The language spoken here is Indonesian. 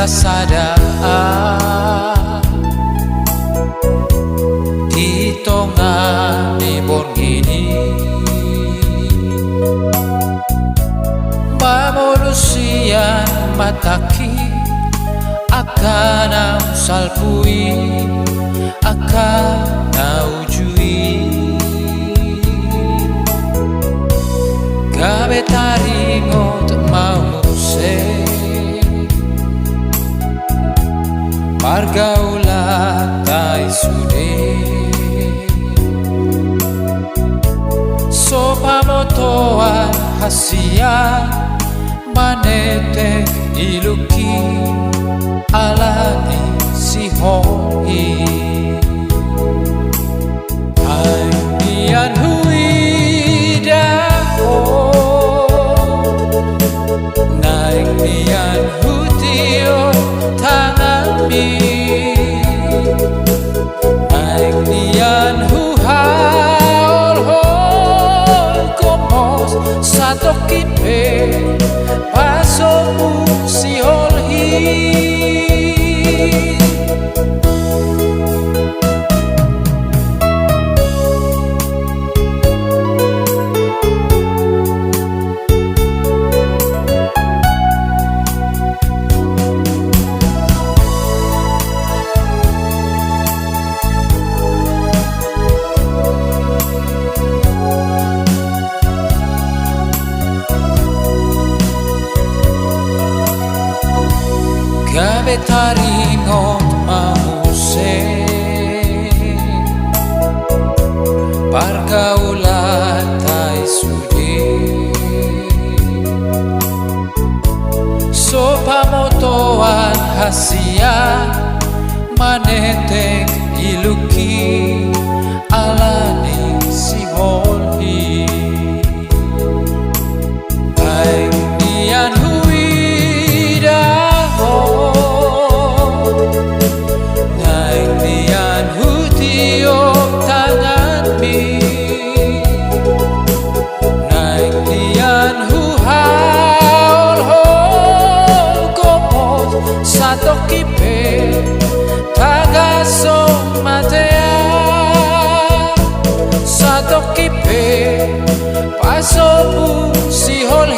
sadaan di tengah libur ini, manusia mataki akan salpui akan ujui gabe taringot mau se pergaulan tai sude sopa motoan hasia manete iluki alani si hoi ai nian hui daho naik nian hutio tanami naik nian huhaol hol komos satu kipe pasomu si hol hi gabe taringot mau se pergaulan tai sude sopa motoan hasia manetek iluki alani si holhi baik nian hui daho naik nian hutio tangan mi naik nian huhaol hol komos satu kipe tagaso matea satu kipe pasomu si hol